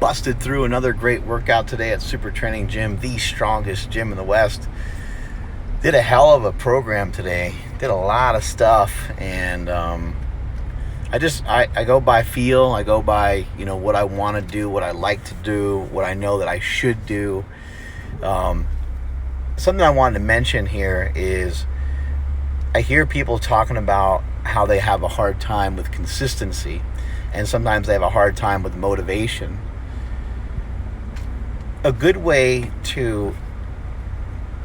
busted through another great workout today at Super Training Gym, the strongest gym in the West. Did a hell of a program today. Did a lot of stuff, and I go by feel. I go by, what I want to do, what I like to do, what I know that I should do. Something I wanted to mention here is I hear people talking about how they have a hard time with consistency, and sometimes they have a hard time with motivation. A good way to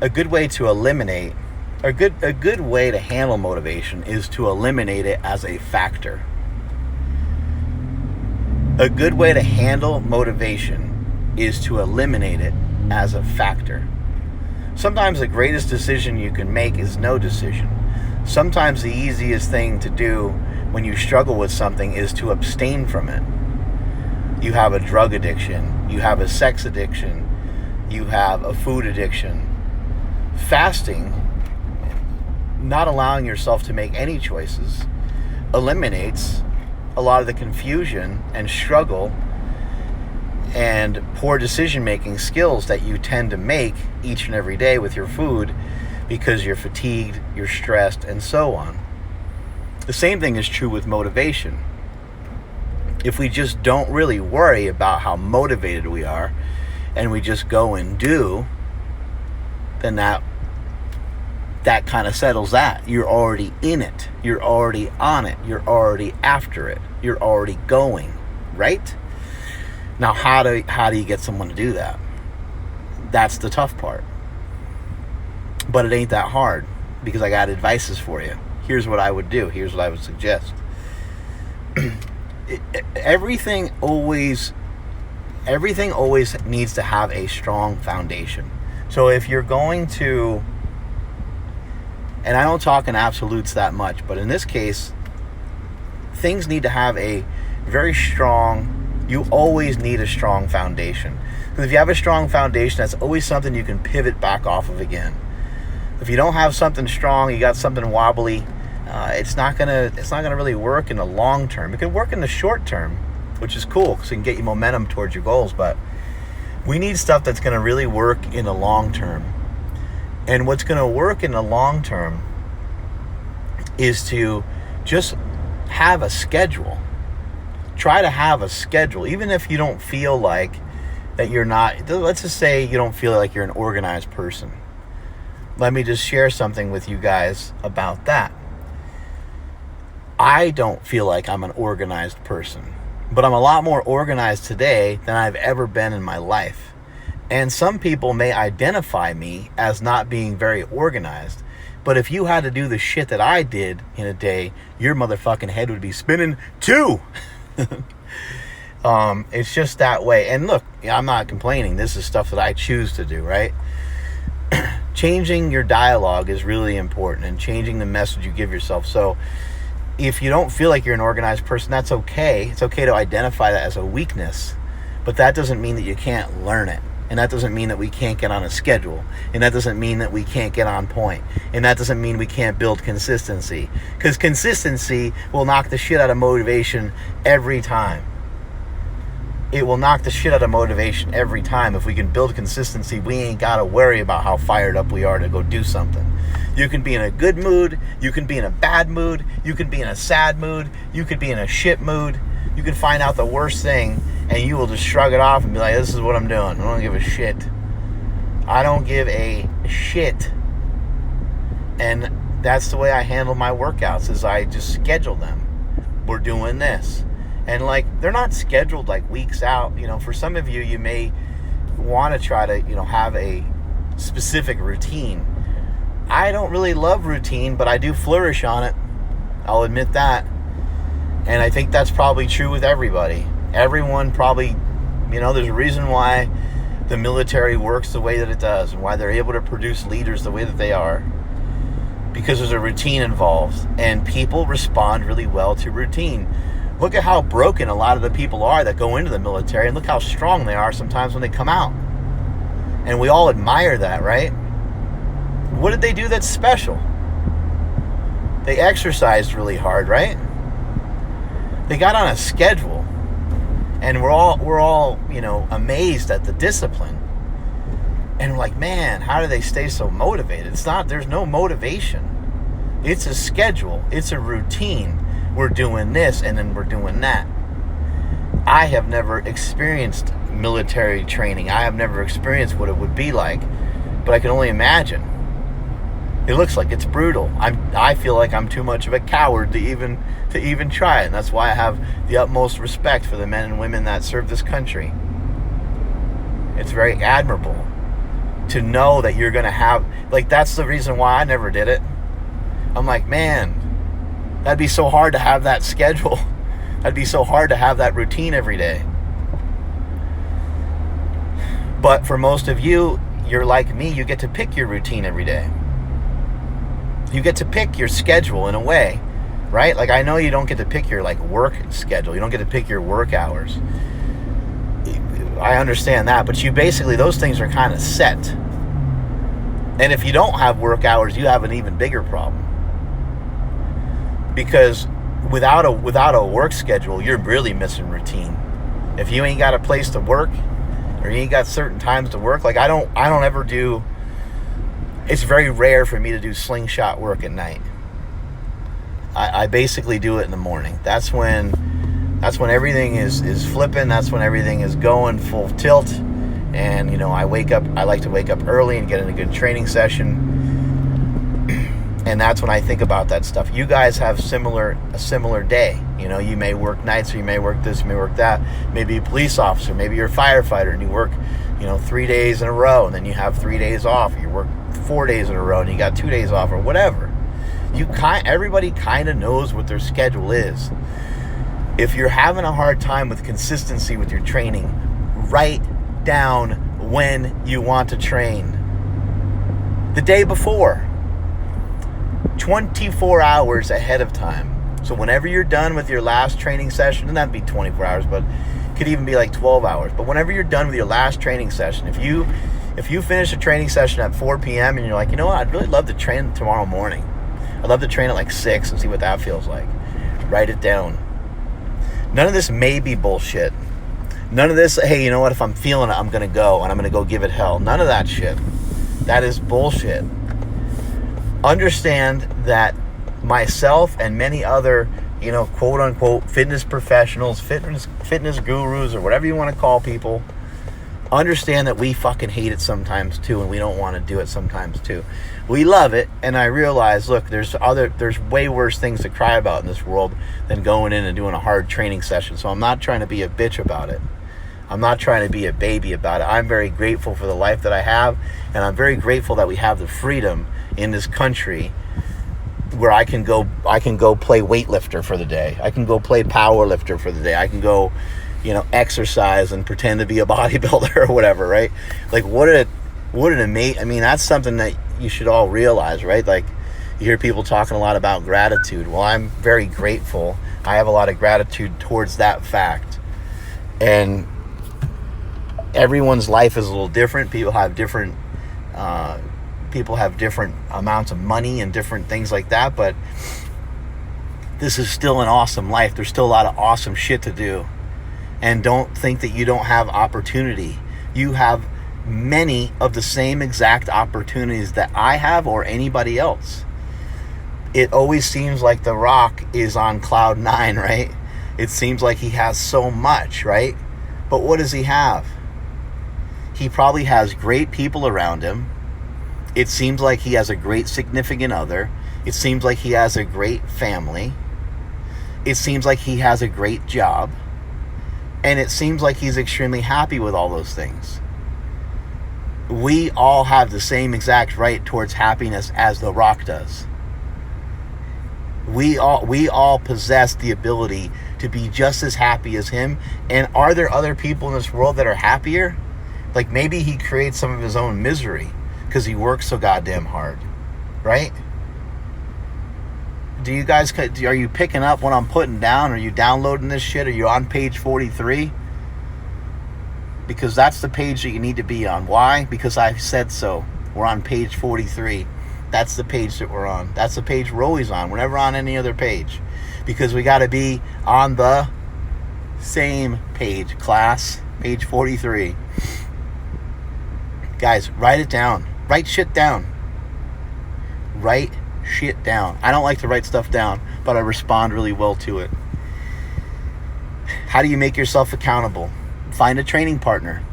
eliminate, a good way to handle motivation is to eliminate it as a factor. A good way to handle motivation is to eliminate it as a factor. Sometimes the greatest decision you can make is no decision. Sometimes the easiest thing to do when you struggle with something is to abstain from it. You have a drug addiction, you have a sex addiction, you have a food addiction. Fasting, not allowing yourself to make any choices, eliminates a lot of the confusion and struggle and poor decision-making skills that you tend to make each and every day with your food because you're fatigued, you're stressed, and so on. The same thing is true with motivation. If we just don't really worry about how motivated we are and we just go and do, then that kind of settles that. You're already in it. You're already on it. You're already after it. You're already going, right? Now, how do you get someone to do that? That's the tough part. But it ain't that hard, because I got advices for you. Here's what I would do. Here's what I would suggest. Everything always needs to have a strong foundation. So if you're going to, and I don't talk in absolutes that much, but in this case, things need to have a very strong, you always need a strong foundation. Because if you have a strong foundation, that's always something you can pivot back off of again. If you don't have something strong, you got something wobbly, it's not gonna really work in the long term. It can work in the short term, which is cool because it can get you momentum towards your goals, but we need stuff that's going to really work in the long term. And what's going to work in the long term is to just have a schedule. Try to have a schedule, even if you don't feel like that you're not, let's just say you don't feel like you're an organized person. Let me just share something with you guys about that. I don't feel like I'm an organized person, but I'm a lot more organized today than I've ever been in my life. And some people may identify me as not being very organized, but if you had to do the shit that I did in a day, your motherfucking head would be spinning too. It's just that way. And look, I'm not complaining. This is stuff that I choose to do, right? Changing your dialogue is really important, and changing the message you give yourself. So if you don't feel like you're an organized person, that's okay. It's okay to identify that as a weakness, but that doesn't mean that you can't learn it. And that doesn't mean that we can't get on a schedule. And that doesn't mean that we can't get on point. And that doesn't mean we can't build consistency. Because consistency will knock the shit out of motivation every time. It will knock the shit out of motivation every time. If we can build consistency, we ain't got to worry about how fired up we are to go do something. You can be in a good mood. You can be in a bad mood. You can be in a sad mood. You could be in a shit mood. You can find out the worst thing, and you will just shrug it off and be like, this is what I'm doing. I don't give a shit. I don't give a shit. And that's the way I handle my workouts, is I just schedule them. We're doing this. And they're not scheduled weeks out. For some of you, you may want to try to, have a specific routine. I don't really love routine, but I do flourish on it. I'll admit that. And I think that's probably true with everybody. Everyone probably, there's a reason why the military works the way that it does, and why they're able to produce leaders the way that they are. Because there's a routine involved, and people respond really well to routine. Look at how broken a lot of the people are that go into the military, and look how strong they are sometimes when they come out. And we all admire that, right? What did they do that's special? They exercised really hard, right? They got on a schedule. And we're all, you know, amazed at the discipline. And we're like, man, how do they stay so motivated? There's no motivation. It's a schedule. It's a routine. We're doing this and then we're doing that. I have never experienced military training. I have never experienced what it would be like, but I can only imagine. It looks like it's brutal. I feel like I'm too much of a coward to even try it. And that's why I have the utmost respect for the men and women that serve this country. It's very admirable to know that you're going to have, like, that's the reason why I never did it. I'm like, man, that'd be so hard to have that schedule. That'd be so hard to have that routine every day. But for most of you, you're like me, you get to pick your routine every day. You get to pick your schedule in a way, right? Like, I know you don't get to pick your, like, work schedule. You don't get to pick your work hours. I understand that, but you basically, those things are kind of set. And if you don't have work hours, you have an even bigger problem. Because without a work schedule, you're really missing routine. If you ain't got a place to work, or you ain't got certain times to work, like I don't ever do. It's very rare for me to do slingshot work at night. I basically do it in the morning. That's when everything is flipping. That's when everything is going full tilt. And, you know, I like to wake up early and get in a good training session. And that's when I think about that stuff. You guys have a similar day. You know, you may work nights, or you may work this, you may work that. Maybe a police officer, maybe you're a firefighter, and you work, you know, 3 days in a row, and then you have 3 days off. Or you work 4 days in a row, and you got 2 days off, or whatever. Everybody kind of knows what their schedule is. If you're having a hard time with consistency with your training, write down when you want to train. The day before. 24 hours ahead of time. So whenever you're done with your last training session, and that'd be 24 hours, but it could even be like 12 hours. But whenever you're done with your last training session, if you finish a training session at 4 p.m. and you're like, you know what, I'd really love to train tomorrow morning. I'd love to train at like 6 and see what that feels like. Write it down. None of this may be bullshit. None of this, hey, you know what, if I'm feeling it, I'm going to go, and I'm going to go give it hell. None of that shit. That is bullshit. Understand that myself and many other, you know, quote unquote fitness professionals, fitness gurus, or whatever you want to call people, understand that we fucking hate it sometimes too, and we don't want to do it sometimes too. We love it, and I realize, look, there's way worse things to cry about in this world than going in and doing a hard training session. So I'm not trying to be a bitch about it. I'm not trying to be a baby about it. I'm very grateful for the life that I have, and I'm very grateful that we have the freedom in this country where I can go play weightlifter for the day. I can go play power lifter for the day. I can go, you know, exercise and pretend to be a bodybuilder or whatever, right? Like, what an amazing, I mean, that's something that you should all realize, right? Like, you hear people talking a lot about gratitude. Well, I'm very grateful. I have a lot of gratitude towards that fact. And everyone's life is a little different. People have different amounts of money and different things like that, but this is still an awesome life. There's still a lot of awesome shit to do. And don't think that you don't have opportunity. You have many of the same exact opportunities that I have or anybody else. It always seems like The Rock is on cloud 9, right? It seems like he has so much, right? But what does he have? He probably has great people around him. It seems like he has a great significant other. It seems like he has a great family. It seems like he has a great job. And it seems like he's extremely happy with all those things. We all have the same exact right towards happiness as The Rock does. We all possess the ability to be just as happy as him. And are there other people in this world that are happier? Like, maybe he creates some of his own misery because he works so goddamn hard, right? Do you guys, are you picking up what I'm putting down? Are you downloading this shit? Are you on page 43? Because that's the page that you need to be on. Why? Because I said so. We're on page 43. That's the page that we're on. That's the page we're always on. We're never on any other page. Because we got to be on the same page, class, page 43. Guys, write it down. Write shit down. Write shit down. I don't like to write stuff down, but I respond really well to it. How do you make yourself accountable? Find a training partner.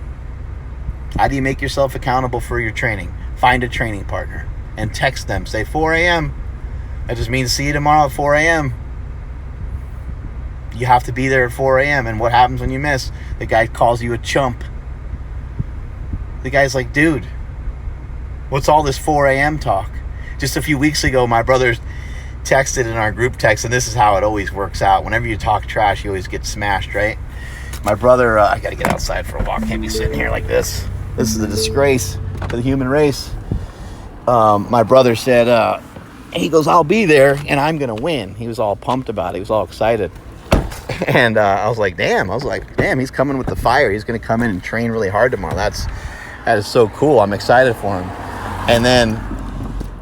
How do you make yourself accountable for your training? Find a training partner and text them. Say 4 a.m. That just means see you tomorrow at 4 a.m. You have to be there at 4 a.m. And what happens when you miss? The guy calls you a chump. The guy's like, dude, what's all this 4 a.m. talk? Just a few weeks ago, my brother texted in our group text, and this is how it always works out. Whenever you talk trash, you always get smashed, right? My brother, I got to get outside for a walk. Can't be sitting here like this. This is a disgrace to the human race. My brother said, he goes, I'll be there, and I'm going to win. He was all pumped about it. He was all excited. And I was like, damn, he's coming with the fire. He's going to come in and train really hard tomorrow. That is so cool. I'm excited for him. And then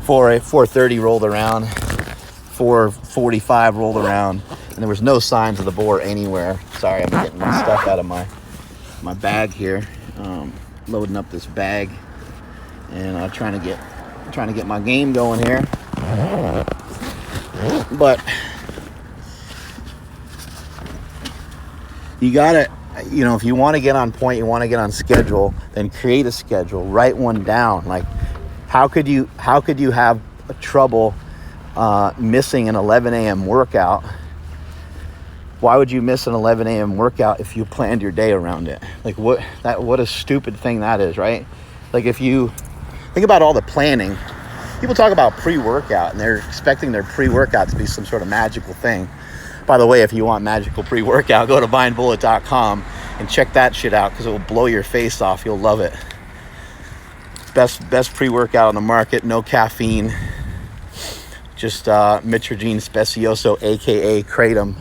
4:30 rolled around, 4:45 rolled around, and there was no signs of the boar anywhere. Sorry, I'm getting my stuff out of my bag here. Loading up this bag and trying to get my game going here. But you gotta, if you want to get on point, you want to get on schedule, then create a schedule, write one down. Like, how could you have trouble missing an 11 a.m. workout? Why would you miss an 11 a.m. workout if you planned your day around it? Like, what a stupid thing that is, right? Like, if you think about all the planning, people talk about pre-workout and they're expecting their pre-workout to be some sort of magical thing. By the way, if you want magical pre-workout, go to bindbullet.com and check that shit out, because it will blow your face off. You'll love it. Best pre-workout on the market, no caffeine, just Mitragine Specioso, aka Kratom,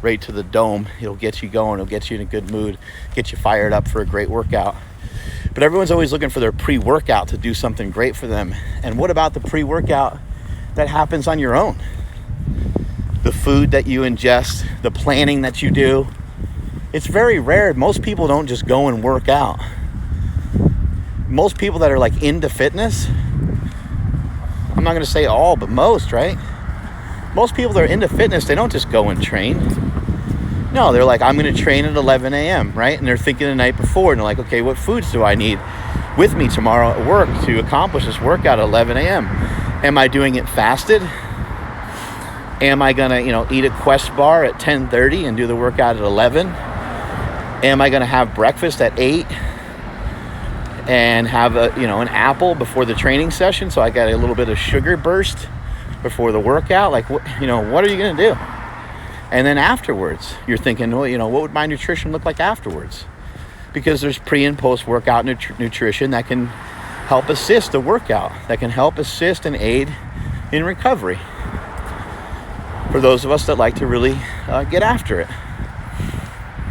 right to the dome. It'll get you going, it'll get you in a good mood, get you fired up for a great workout. But everyone's always looking for their pre-workout to do something great for them. And what about the pre-workout that happens on your own? The food that you ingest, the planning that you do. It's very rare. Most people don't just go and work out. Most people that are like into fitness, I'm not going to say all, but most, right? Most people that are into fitness, they don't just go and train. No, they're like, I'm going to train at 11 a.m., right? And they're thinking the night before, and they're like, okay, what foods do I need with me tomorrow at work to accomplish this workout at 11 a.m.? Am I doing it fasted? Am I going to, eat a Quest bar at 10:30 and do the workout at 11? Am I going to have breakfast at 8 and have an apple before the training session, so I got a little bit of sugar burst before the workout? Like, what are you going to do? And then afterwards, you're thinking, well, what would my nutrition look like afterwards? Because there's pre and post workout nutrition that can help assist the workout, that can help assist and aid in recovery. For those of us that like to really get after it.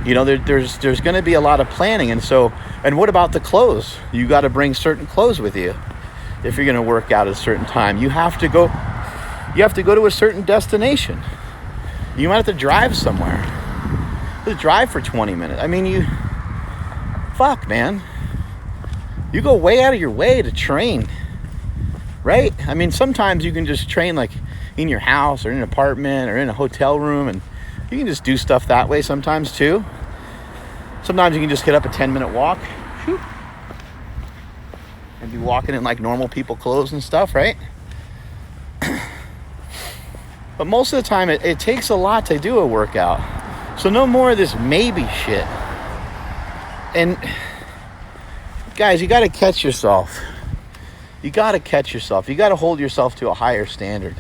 There's going to be a lot of planning. And what about the clothes? You got to bring certain clothes with you if you're going to work out at a certain time. You have to go to a certain destination. You might have to drive somewhere. You have to drive for 20 minutes. I mean, man. You go way out of your way to train, right? I mean, sometimes you can just train like in your house or in an apartment or in a hotel room, and you can just do stuff that way sometimes too. Sometimes you can just get up a 10-minute walk and be walking in like normal people clothes and stuff, right? But most of the time it takes a lot to do a workout. So no more of this maybe shit. And guys, you got to catch yourself. You got to hold yourself to a higher standard.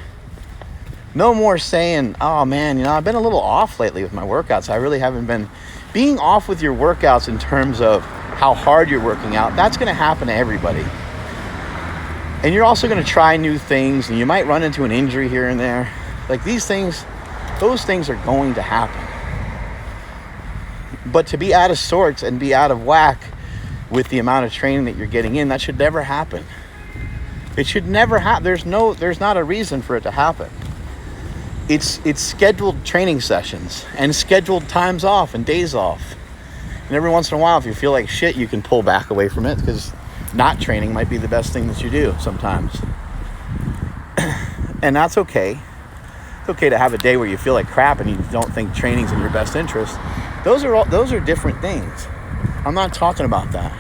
No more saying, oh man, I've been a little off lately with my workouts. I really haven't been. Being off with your workouts in terms of how hard you're working out, that's going to happen to everybody. And you're also going to try new things, and you might run into an injury here and there. Like those things are going to happen. But to be out of sorts and be out of whack with the amount of training that you're getting in, that should never happen. It should never happen. There's not a reason for it to happen. It's scheduled training sessions and scheduled times off and days off. And every once in a while, if you feel like shit, you can pull back away from it, because not training might be the best thing that you do sometimes. And that's okay. It's okay to have a day where you feel like crap and you don't think training's in your best interest. Those are different things. I'm not talking about that.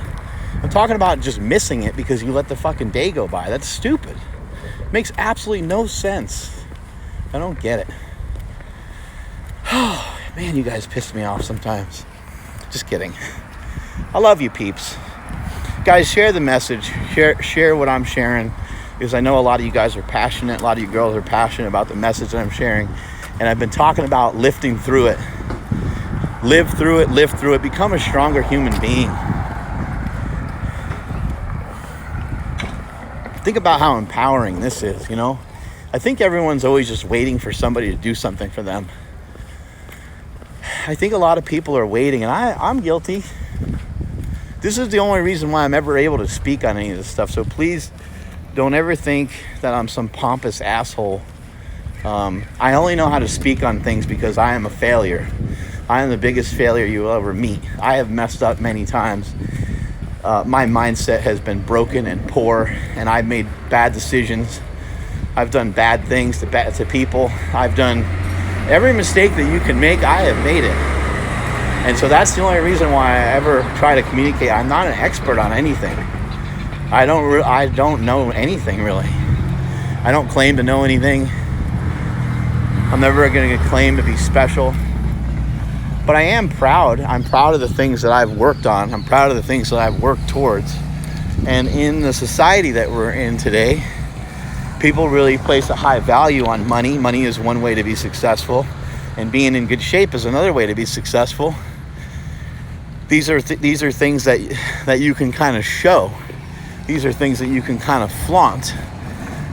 I'm talking about just missing it because you let the fucking day go by. That's stupid. It makes absolutely no sense. I don't get it. Oh, man, you guys piss me off sometimes. Just kidding. I love you, peeps. Guys, share the message. Share what I'm sharing, because I know a lot of you guys are passionate. A lot of you girls are passionate about the message that I'm sharing. And I've been talking about lifting through it. Live through it, live through it. Become a stronger human being. Think about how empowering this is, you know? I think everyone's always just waiting for somebody to do something for them. I think a lot of people are waiting, and I'm guilty. This is the only reason why I'm ever able to speak on any of this stuff. So please don't ever think that I'm some pompous asshole. I only know how to speak on things because I am a failure. I am the biggest failure you will ever meet. I have messed up many times. My mindset has been broken and poor, and I've made bad decisions. I've done bad things to people. I've done every mistake that you can make. I have made it. And so that's the only reason why I ever try to communicate. I'm not an expert on anything. I don't know anything, really. I don't claim to know anything. I'm never going to claim to be special. But I am proud. I'm proud of the things that I've worked on. I'm proud of the things that I've worked towards. And in the society that we're in today, people really place a high value on money. Money is one way to be successful, and being in good shape is another way to be successful. These are things that you can kind of show. These are things that you can kind of flaunt.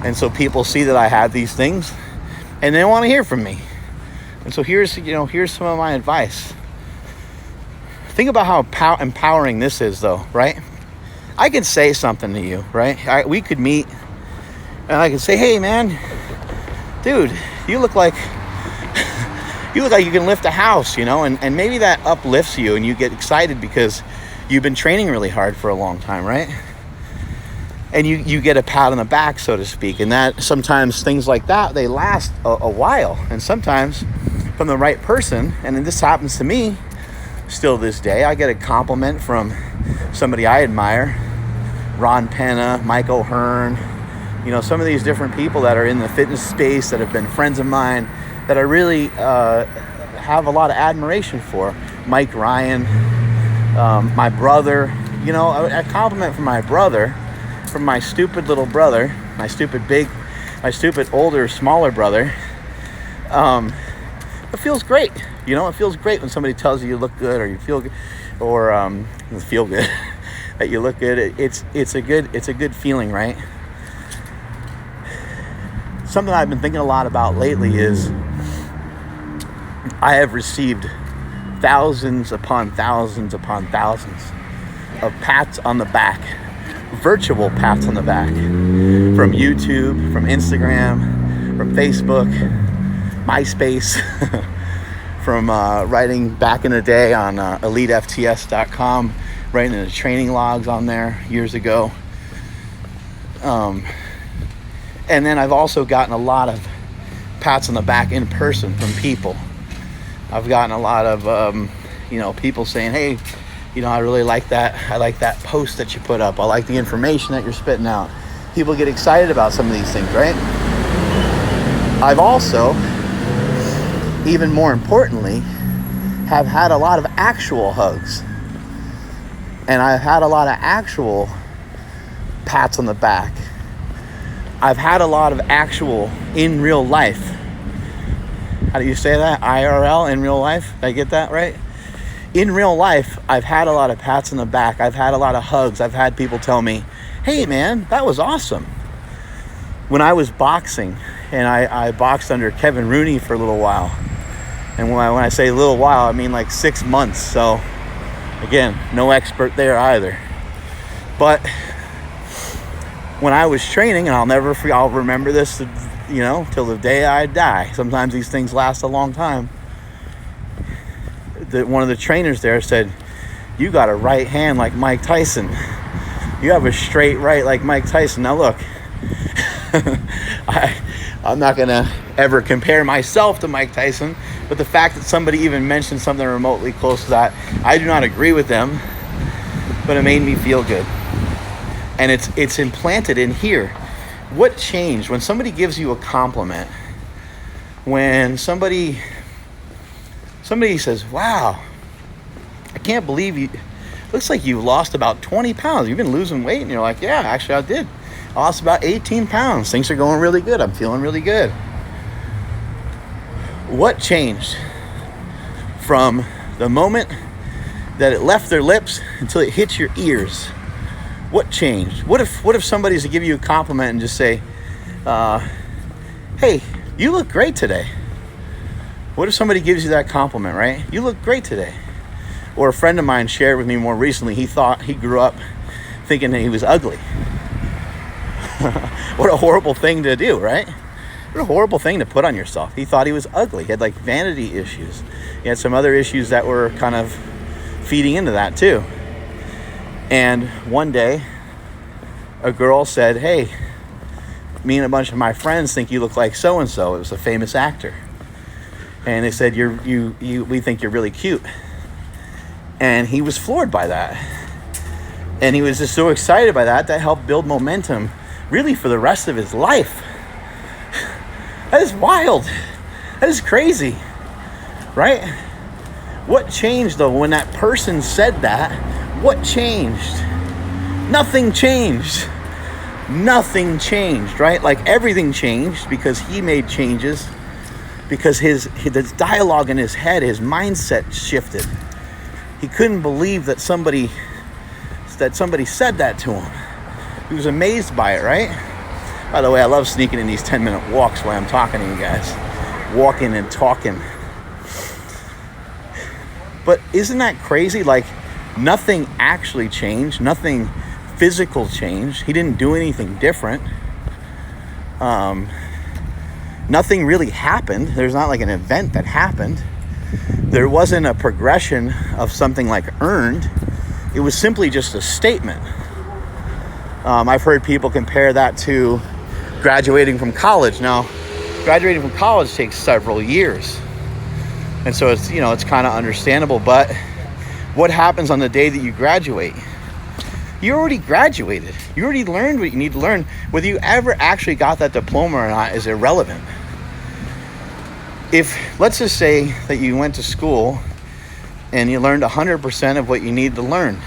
And so people see that I have these things, and they want to hear from me. And so here's some of my advice. Think about how empowering this is, though, right? I can say something to you, right? We could meet, and I can say, "Hey, man, dude, you look like you can lift a house," you know, and maybe that uplifts you, and you get excited because you've been training really hard for a long time, right? And you get a pat on the back, so to speak, and that sometimes things like that, they last a while, and sometimes from the right person. And this happens to me still this day. I get a compliment from somebody I admire, Ron Penna, Mike O'Hearn, you know, some of these different people that are in the fitness space that have been friends of mine that I really have a lot of admiration for. Mike Ryan, my brother, you know, a compliment from my brother, from my stupid little brother, my stupid older, smaller brother. It feels great, you know. It feels great when somebody tells you look good, or you feel good, or feel good that you look good. It's a good feeling, right? Something I've been thinking a lot about lately is I have received thousands upon thousands upon thousands of pats on the back, virtual pats on the back, from YouTube, from Instagram, from Facebook, MySpace, from writing back in the day on EliteFTS.com, writing the training logs on there years ago. And then I've also gotten a lot of pats on the back in person from people. I've gotten a lot of, people saying, "Hey, you know, I really like that. I like that post that you put up. I like the information that you're spitting out." People get excited about some of these things, right? I've also, even more importantly, have had a lot of actual hugs. And I've had a lot of actual pats on the back. I've had a lot of actual in real life. How do you say that? IRL, in real life? Did I get that right? In real life, I've had a lot of pats on the back. I've had a lot of hugs. I've had people tell me, "Hey, man, that was awesome." When I was boxing, and I boxed under Kevin Rooney for a little while. And when I say a little while, I mean like 6 months. So, again, no expert there either. But when I was training, and I'll remember this, till the day I die. Sometimes these things last a long time. One of the trainers there said, "You got a right hand like Mike Tyson. You have a straight right like Mike Tyson." Now look, I'm not going to ever compare myself to Mike Tyson, but the fact that somebody even mentioned something remotely close to that, I do not agree with them, but it made me feel good. And it's implanted in here. What changed when somebody gives you a compliment? When somebody says, "Wow, I can't believe you, looks like you lost about 20 pounds. You've been losing weight." And you're like, "Yeah, actually I did. I lost about 18 pounds. Things are going really good. I'm feeling really good." What changed from the moment that it left their lips until it hit your ears? What changed? What if somebody's to give you a compliment and just say, "Hey, you look great today"? What if somebody gives you that compliment, right? "You look great today." Or a friend of mine shared with me more recently, he thought he grew up thinking that he was ugly. What a horrible thing to do, right? What a horrible thing to put on yourself. He thought he was ugly. He had like vanity issues. He had some other issues that were kind of feeding into that too. And one day, a girl said, "Hey, me and a bunch of my friends think you look like so-and-so." It was a famous actor. And they said, we think you're really cute." And he was floored by that. And he was just so excited by that helped build momentum really for the rest of his life. That is wild. That is crazy, right? What changed though when that person said that? What changed? Nothing changed. Nothing changed, right? Like everything changed because he made changes, because his dialogue in his head, his mindset shifted. He couldn't believe that somebody said that to him. He was amazed by it, right? By the way, I love sneaking in these 10-minute walks while I'm talking to you guys. Walking and talking. But isn't that crazy? Like, nothing actually changed. Nothing physical changed. He didn't do anything different. Nothing really happened. There's not like an event that happened. There wasn't a progression of something like earned. It was simply just a statement. I've heard people compare that to graduating from college. Now, graduating from college takes several years. And so it's kind of understandable. But what happens on the day that you graduate? You already graduated. You already learned what you need to learn. Whether you ever actually got that diploma or not is irrelevant. If, let's just say that you went to school and you learned 100% of what you needed to learn,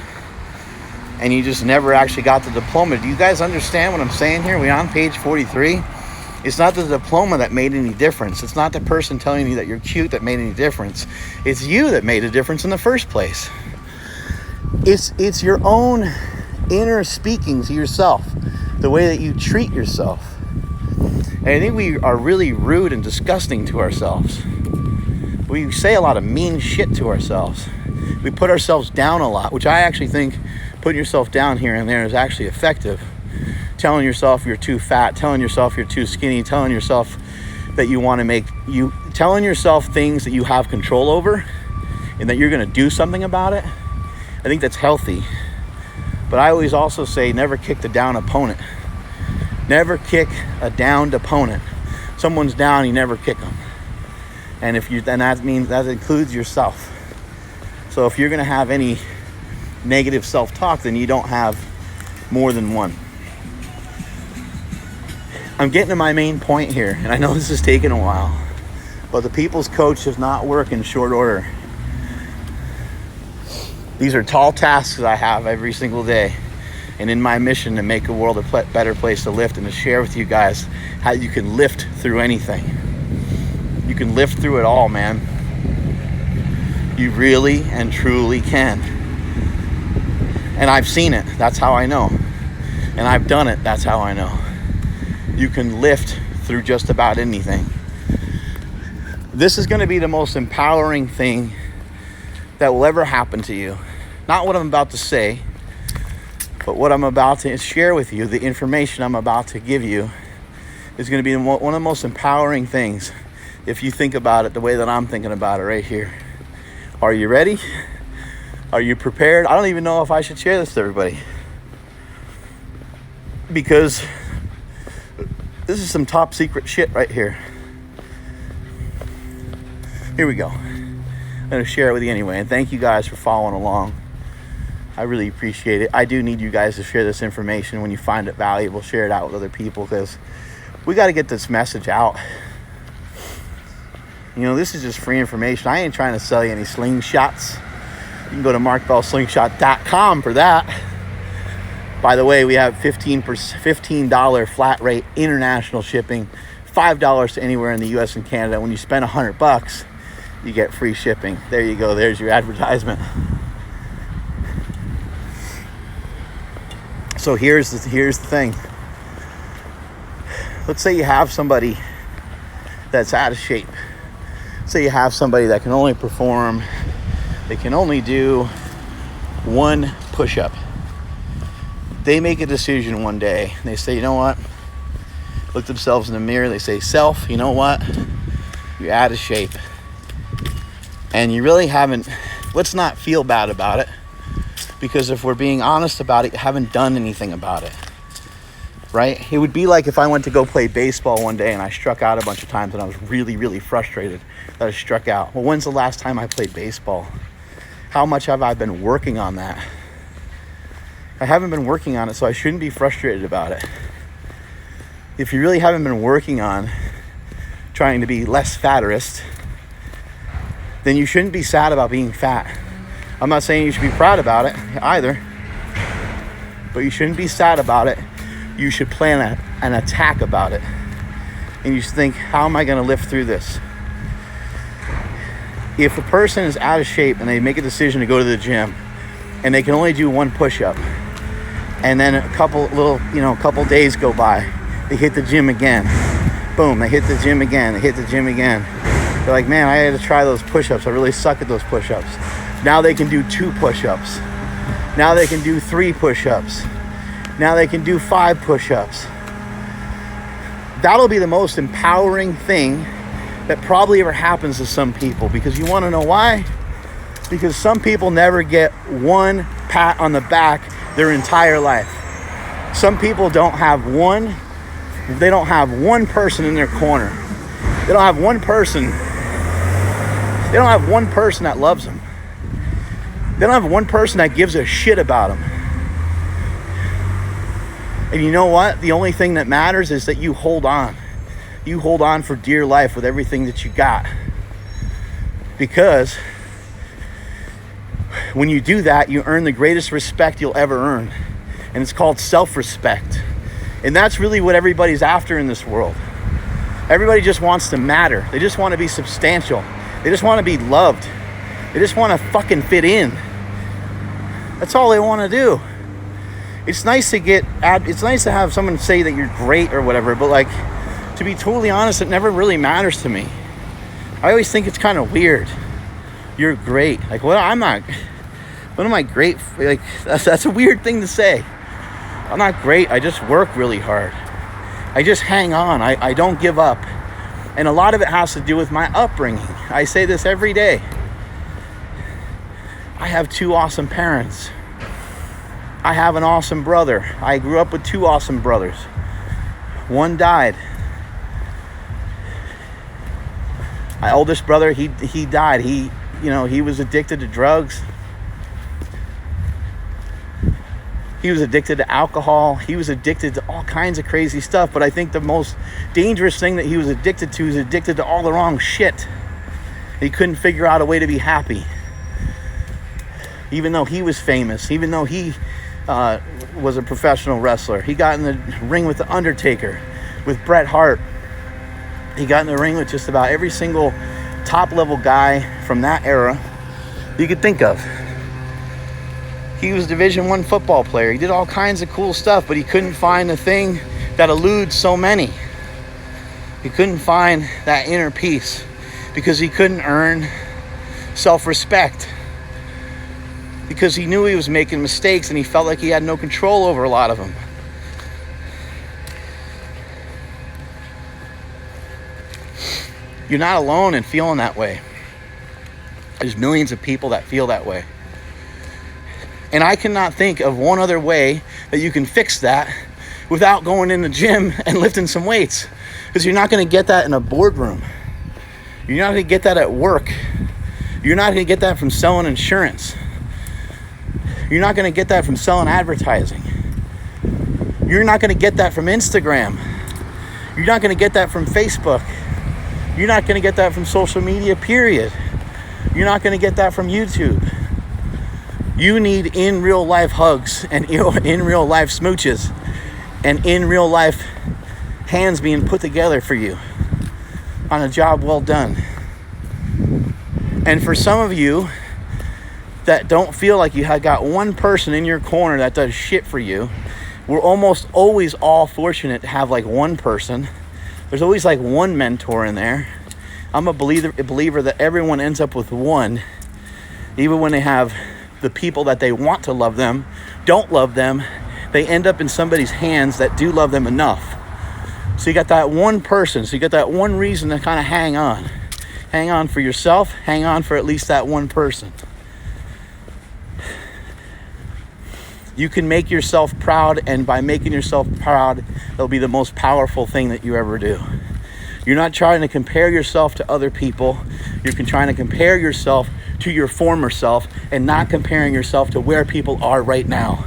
and you just never actually got the diploma. Do you guys understand what I'm saying here? We're on page 43. It's not the diploma that made any difference. It's not the person telling you that you're cute that made any difference. It's you that made a difference in the first place. It's your own inner speaking to yourself, the way that you treat yourself. And I think we are really rude and disgusting to ourselves. We say a lot of mean shit to ourselves. We put ourselves down a lot, which I actually think putting yourself down here and there is actually effective. Telling yourself you're too fat, telling yourself you're too skinny, telling yourself that telling yourself things that you have control over and that you're going to do something about it. I think that's healthy. But I always also say never kick the down opponent. Never kick a downed opponent. Someone's down, you never kick them. And that includes yourself. So if you're going to have any negative self-talk, then you don't have more than one. I'm getting to my main point here, and I know this is taking a while, but the people's coach does not work in short order. These are tall tasks I have every single day, and in my mission to make the world a better place to live and to share with you guys how you can lift through anything. You can lift through it all, man. You really and truly can. And I've seen it. That's how I know. And I've done it. That's how I know. You can lift through just about anything. This is going to be the most empowering thing that will ever happen to you. Not what I'm about to say, but what I'm about to share with you, the information I'm about to give you, is going to be one of the most empowering things if you think about it the way that I'm thinking about it right here. Are you ready? Are you prepared? I don't even know if I should share this to everybody, because this is some top secret shit right here. Here we go. I'm going to share it with you anyway, and thank you guys for following along. I really appreciate it. I do need you guys to share this information. When you find it valuable, share it out with other people, because we got to get this message out. You know, this is just free information. I ain't trying to sell you any slingshots. You can go to markbellslingshot.com for that. By the way, we have $15 flat rate international shipping, $5 to anywhere in the US and Canada. When you spend $100, you get free shipping. There you go. There's your advertisement. So here's the thing. Let's say you have somebody that's out of shape. Say you have somebody that can only perform, they can only do one push-up. They make a decision one day. They say, you know what? Look themselves in the mirror. They say, self, you know what? You're out of shape. And you really haven't, let's not feel bad about it. Because if we're being honest about it, you haven't done anything about it, right? It would be like if I went to go play baseball one day and I struck out a bunch of times and I was really, really frustrated that I struck out. Well, when's the last time I played baseball? How much have I been working on that? I haven't been working on it, so I shouldn't be frustrated about it. If you really haven't been working on trying to be less fatterist, then you shouldn't be sad about being fat. I'm not saying you should be proud about it either, but you shouldn't be sad about it. You should plan an attack about it. And you should think, how am I going to live through this? If a person is out of shape and they make a decision to go to the gym and they can only do one push-up, and then a couple days go by, they hit the gym again. Boom, they hit the gym again. They hit the gym again. They're like, man, I had to try those push-ups. I really suck at those push-ups. Now they can do 2 push-ups. Now they can do 3 push-ups. Now they can do 5 push-ups. That'll be the most empowering thing that probably ever happens to some people. Because you want to know why? Because some people never get one pat on the back their entire life. Some people don't have one person in their corner. They don't have one person that loves them. They don't have one person that gives a shit about them. And you know what? The only thing that matters is that you hold on. You hold on for dear life with everything that you got. Because when you do that, you earn the greatest respect you'll ever earn. And it's called self-respect. And that's really what everybody's after in this world. Everybody just wants to matter. They just want to be substantial. They just want to be loved. They just want to fucking fit in. That's all they want to do. It's nice to have someone say that you're great or whatever, but like, to be totally honest, it never really matters to me. I always think it's kind of weird. You're great. Like, well, I'm not. What am I great for? Like, that's a weird thing to say. I'm not great. I just work really hard. I just hang on. I don't give up. And a lot of it has to do with my upbringing. I say this every day. I have 2 awesome parents. I have an awesome brother. I grew up with 2 awesome brothers. One died. My oldest brother, he died. He was addicted to drugs. He was addicted to alcohol. He was addicted to all kinds of crazy stuff. But I think the most dangerous thing that he was addicted to is addicted to all the wrong shit. He couldn't figure out a way to be happy. Even though he was famous, even though he was a professional wrestler. He got in the ring with The Undertaker, with Bret Hart. He got in the ring with just about every single top-level guy from that era you could think of. He was a Division I football player. He did all kinds of cool stuff, but he couldn't find the thing that eludes so many. He couldn't find that inner peace because he couldn't earn self-respect. Because he knew he was making mistakes and he felt like he had no control over a lot of them. You're not alone in feeling that way. There's millions of people that feel that way. And I cannot think of one other way that you can fix that without going in the gym and lifting some weights. Because you're not going to get that in a boardroom. You're not going to get that at work. You're not going to get that from selling insurance. You're not going to get that from selling advertising. You're not going to get that from Instagram. You're not going to get that from Facebook. You're not going to get that from social media, period. You're not going to get that from YouTube. You need in real life hugs and in real life smooches and in real life hands being put together for you on a job well done. And for some of you that don't feel like you have got one person in your corner that does shit for you, we're almost always all fortunate to have like one person. There's always like one mentor in there. I'm a believer that everyone ends up with one, even when they have the people that they want to love them, don't love them. They end up in somebody's hands that do love them enough. So you got that one person. So you got that one reason to kind of hang on. Hang on for yourself. Hang on for at least that one person. You can make yourself proud, and by making yourself proud, it'll be the most powerful thing that you ever do. You're not trying to compare yourself to other people. You're trying to compare yourself to your former self and not comparing yourself to where people are right now.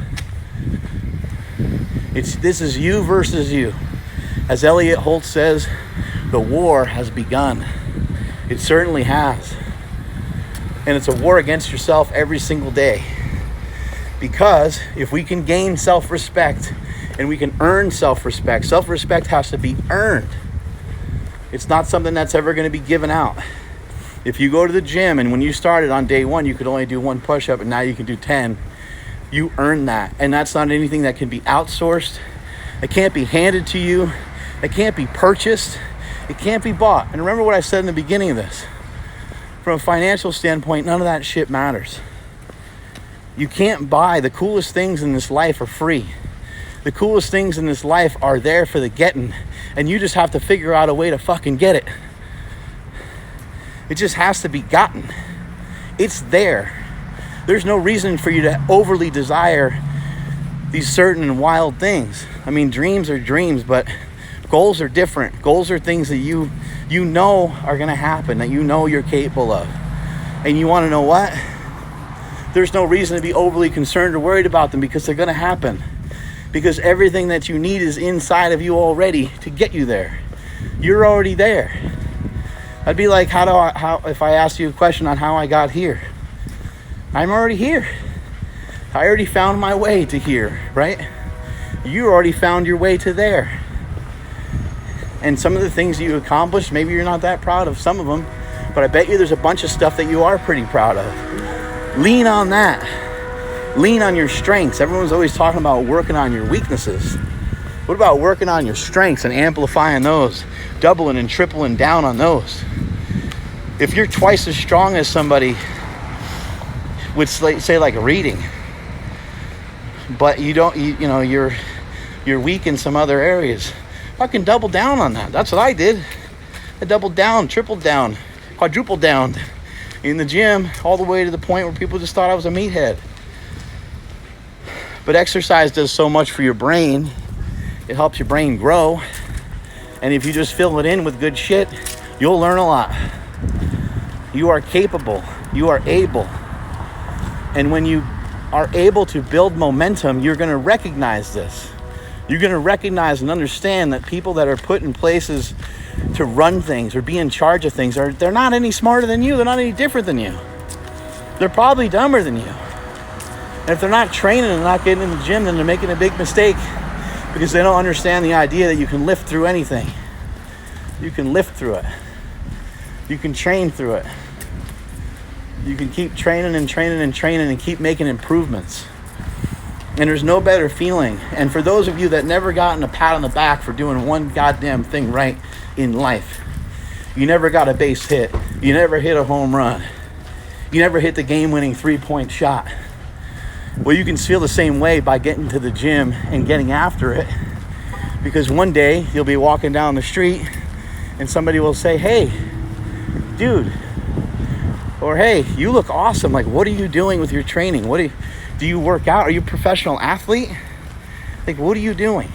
This is you versus you. As Elliot Holt says, the war has begun. It certainly has. And it's a war against yourself every single day. Because if we can gain self-respect and we can earn self-respect, self-respect has to be earned. It's not something that's ever going to be given out. If you go to the gym and when you started on day one, you could only do 1 push-up and now you can do 10, you earn that. And that's not anything that can be outsourced. It can't be handed to you. It can't be purchased. It can't be bought. And remember what I said in the beginning of this. From a financial standpoint, none of that shit matters. You can't buy. The coolest things in this life are free. The coolest things in this life are there for the getting. And you just have to figure out a way to fucking get it. It just has to be gotten. It's there. There's no reason for you to overly desire these certain wild things. I mean, dreams are dreams, but goals are different. Goals are things that you know are going to happen, that you know you're capable of. And you want to know what? There's no reason to be overly concerned or worried about them because they're going to happen. Because everything that you need is inside of you already to get you there. You're already there. I'd be like, how if I asked you a question on how I got here? I'm already here. I already found my way to here, right? You already found your way to there. And some of the things you accomplished, maybe you're not that proud of some of them, but I bet you there's a bunch of stuff that you are pretty proud of. Lean on that. Lean on your strengths. Everyone's always talking about working on your weaknesses. What about working on your strengths and amplifying those, doubling and tripling down on those? If you're twice as strong as somebody would say like reading, but you're weak in some other areas, fucking double down on that. That's what I did. I doubled down, tripled down, quadrupled down in the gym, all the way to the point where people just thought I was a meathead. But exercise does so much for your brain. It helps your brain grow. And if you just fill it in with good shit, you'll learn a lot. You are capable. You are able. And when you are able to build momentum, you're going to recognize this. You're going to recognize and understand that people that are put in places to run things or be in charge of things, they're not any smarter than you. They're not any different than you. They're probably dumber than you. And if they're not training and not getting in the gym, then they're making a big mistake because they don't understand the idea that you can lift through anything. You can lift through it. You can train through it. You can keep training and training and training and keep making improvements. And there's no better feeling. And for those of you that never gotten a pat on the back for doing one goddamn thing right in life, you never got a base hit. You never hit a home run. You never hit the game-winning 3-point shot. Well, you can feel the same way by getting to the gym and getting after it. Because one day you'll be walking down the street and somebody will say, hey, dude, or hey, you look awesome. Like, what are you doing with your training? Do you work out? Are you a professional athlete? Like, what are you doing?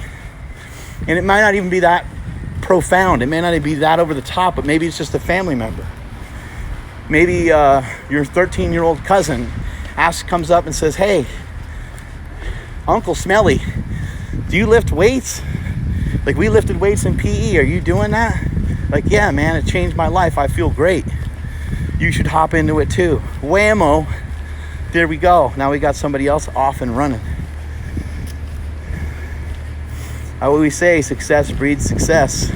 And it might not even be that profound. It may not even be that over the top, but maybe it's just a family member. Maybe your 13-year-old cousin comes up and says, hey, Uncle Smelly, do you lift weights? Like, we lifted weights in PE. Are you doing that? Like, yeah, man, it changed my life. I feel great. You should hop into it too. Whammo. There we go. Now we got somebody else off and running. I always say success breeds success.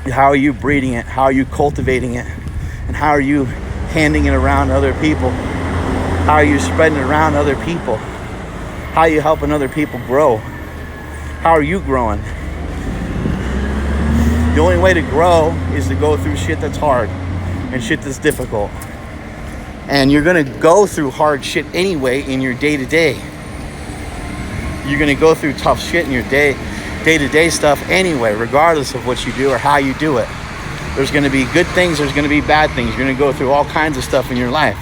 How are you breeding it? How are you cultivating it? And how are you handing it around to other people? How are you spreading it around to other people? How are you helping other people grow? How are you growing? The only way to grow is to go through shit that's hard and shit that's difficult. And you're gonna go through hard shit anyway in your day-to-day. You're gonna go through tough shit in your day-to-day stuff anyway, regardless of what you do or how you do it. There's gonna be good things, there's gonna be bad things. You're gonna go through all kinds of stuff in your life.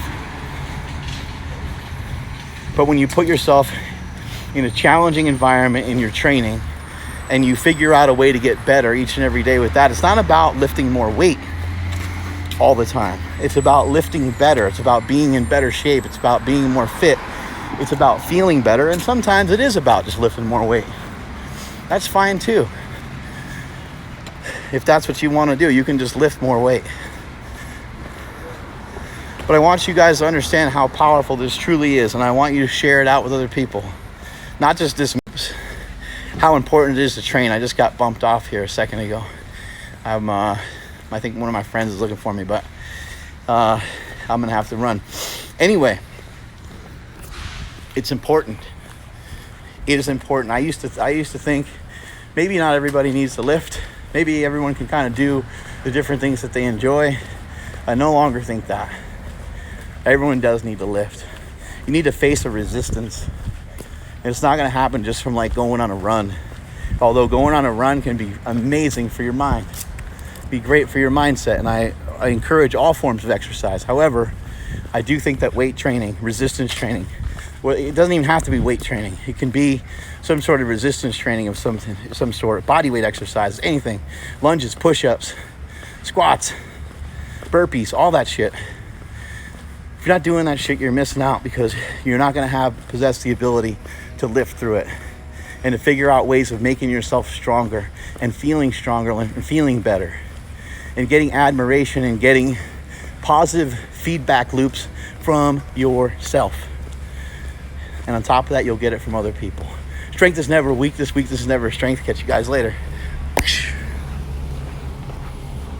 But when you put yourself in a challenging environment in your training and you figure out a way to get better each and every day with that, it's not about lifting more weight all the time. It's about lifting better. It's about being in better shape. It's about being more fit. It's about feeling better. And sometimes it is about just lifting more weight. That's fine too. If that's what you want to do, you can just lift more weight. But I want you guys to understand how powerful this truly is, and I want you to share it out with other people. Not just dismiss how important it is to train. I just got bumped off here a second ago. I think one of my friends is looking for me, but I'm gonna have to run. Anyway, it's important. It is important. I used to think maybe not everybody needs to lift. Maybe everyone can kind of do the different things that they enjoy. I no longer think that. Everyone does need to lift. You need to face a resistance. And it's not going to happen just from like going on a run. Although going on a run can be amazing for your mind. Be great for your mindset. And I encourage all forms of exercise. However, I do think that weight training, resistance training, well, it doesn't even have to be weight training. It can be some sort of resistance training of some sort, body weight exercises, anything. Lunges, push-ups, squats, burpees, all that shit. If you're not doing that shit, you're missing out, because you're not going to possess the ability to lift through it and to figure out ways of making yourself stronger and feeling stronger and feeling better and getting admiration and getting positive feedback loops from yourself. And on top of that, you'll get it from other people. Strength is never weakness. Weakness is never strength. Catch you guys later.